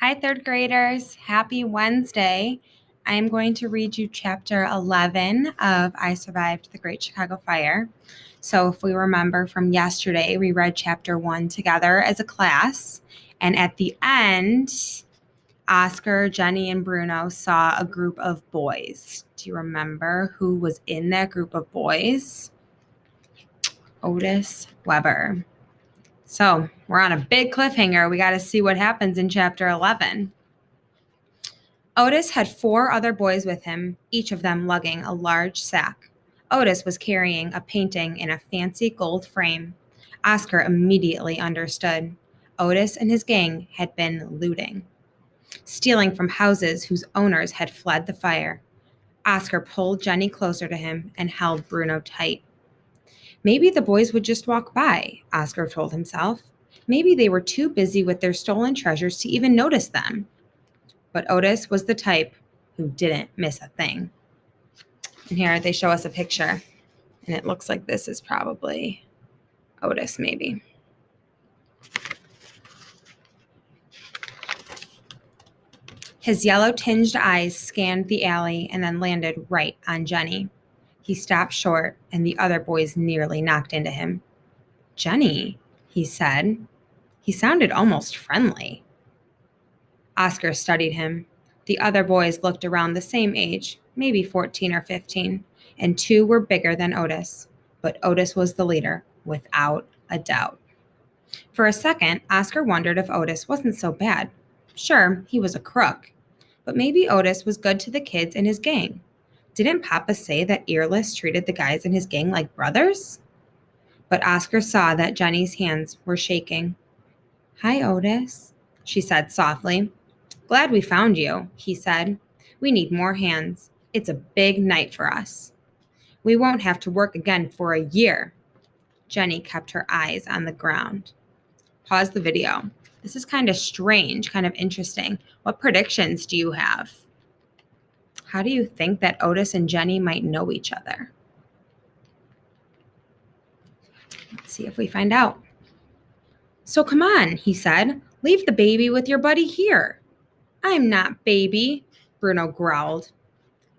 Hi, third graders. Happy Wednesday. I am going to read you chapter 11 of I Survived the Great Chicago Fire. So, if we remember from yesterday, we read chapter 1 together as a class. And at the end, Oscar, Jenny, and Bruno saw a group of boys. Do you remember who was in that group of boys? Otis Weber. So, we're on a big cliffhanger. We got to see what happens in chapter 11. Otis had 4 other boys with him, each of them lugging a large sack. Otis was carrying a painting in a fancy gold frame. Oscar immediately understood. Otis and his gang had been looting, stealing from houses whose owners had fled the fire. Oscar pulled Jenny closer to him and held Bruno tight. Maybe the boys would just walk by, Oscar told himself. Maybe they were too busy with their stolen treasures to even notice them. But Otis was the type who didn't miss a thing. And here they show us a picture, and it looks like this is probably Otis, maybe. His yellow-tinged eyes scanned the alley and then landed right on Jenny. He stopped short, and the other boys nearly knocked into him. "Jenny," he said. He sounded almost friendly. Oscar studied him. The other boys looked around the same age, maybe 14 or 15, and 2 were bigger than Otis. But Otis was the leader, without a doubt. For a second, Oscar wondered if Otis wasn't so bad. Sure, he was a crook, but maybe Otis was good to the kids in his gang. Didn't Papa say that Earless treated the guys in his gang like brothers? But Oscar saw that Jenny's hands were shaking. "Hi, Otis," she said softly. "Glad we found you," he said. "We need more hands. It's a big night for us. We won't have to work again for a year." Jenny kept her eyes on the ground. Pause the video. This is kind of strange, kind of interesting. What predictions do you have? How do you think that Otis and Jenny might know each other? Let's see if we find out. "So come on," he said. "Leave the baby with your buddy here." "I'm not baby," Bruno growled.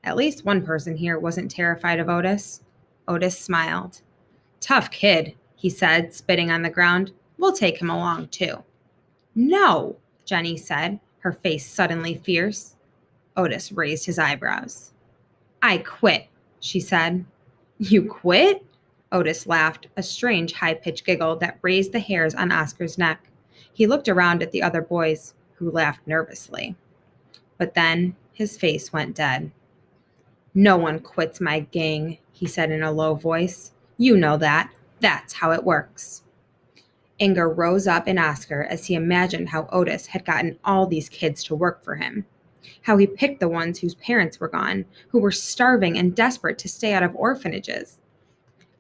At least one person here wasn't terrified of Otis. Otis smiled. "Tough kid," he said, spitting on the ground. "We'll take him along, too." "No," Jenny said, her face suddenly fierce. Otis raised his eyebrows. "I quit," she said. "You quit?" Otis laughed, a strange high-pitched giggle that raised the hairs on Oscar's neck. He looked around at the other boys, who laughed nervously. But then his face went dead. "No one quits my gang," he said in a low voice. "You know that. That's how it works." Anger rose up in Oscar as he imagined how Otis had gotten all these kids to work for him. How he picked the ones whose parents were gone, who were starving and desperate to stay out of orphanages.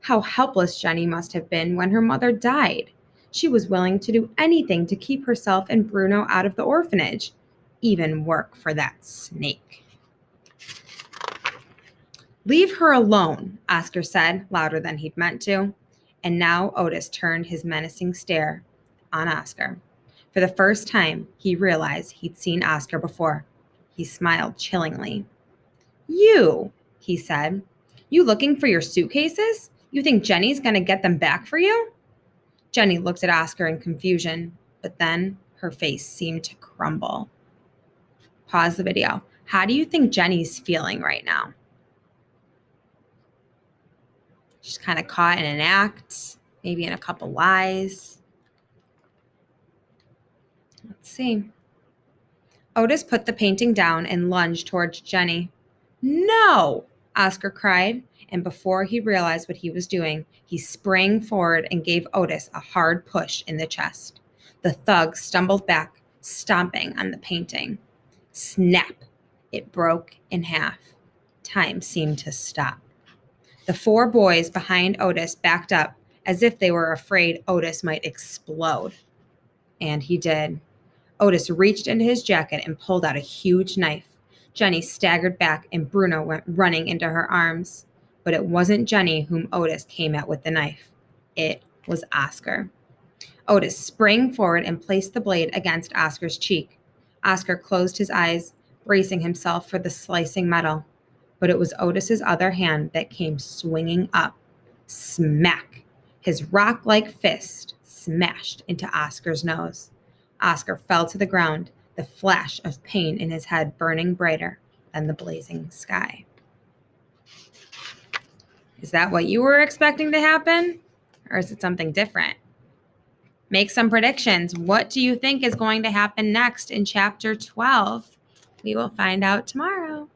How helpless Jenny must have been when her mother died. She was willing to do anything to keep herself and Bruno out of the orphanage, even work for that snake. "Leave her alone," Oscar said, louder than he'd meant to. And now Otis turned his menacing stare on Oscar. For the first time, he realized he'd seen Oscar before. He smiled chillingly. "You," he said. "You looking for your suitcases? You think Jenny's going to get them back for you?" Jenny looked at Oscar in confusion, but then her face seemed to crumble. Pause the video. How do you think Jenny's feeling right now? She's kind of caught in an act, maybe in a couple lies. Let's see. Otis put the painting down and lunged towards Jenny. "No!" Oscar cried, and before he realized what he was doing, he sprang forward and gave Otis a hard push in the chest. The thug stumbled back, stomping on the painting. Snap! It broke in half. Time seemed to stop. The 4 boys behind Otis backed up as if they were afraid Otis might explode. And he did. Otis reached into his jacket and pulled out a huge knife. Jenny staggered back and Bruno went running into her arms. But it wasn't Jenny whom Otis came at with the knife. It was Oscar. Otis sprang forward and placed the blade against Oscar's cheek. Oscar closed his eyes, bracing himself for the slicing metal. But it was Otis's other hand that came swinging up. Smack! His rock-like fist smashed into Oscar's nose. Oscar fell to the ground, the flash of pain in his head burning brighter than the blazing sky. Is that what you were expecting to happen? Or is it something different? Make some predictions. What do you think is going to happen next in chapter 12? We will find out tomorrow.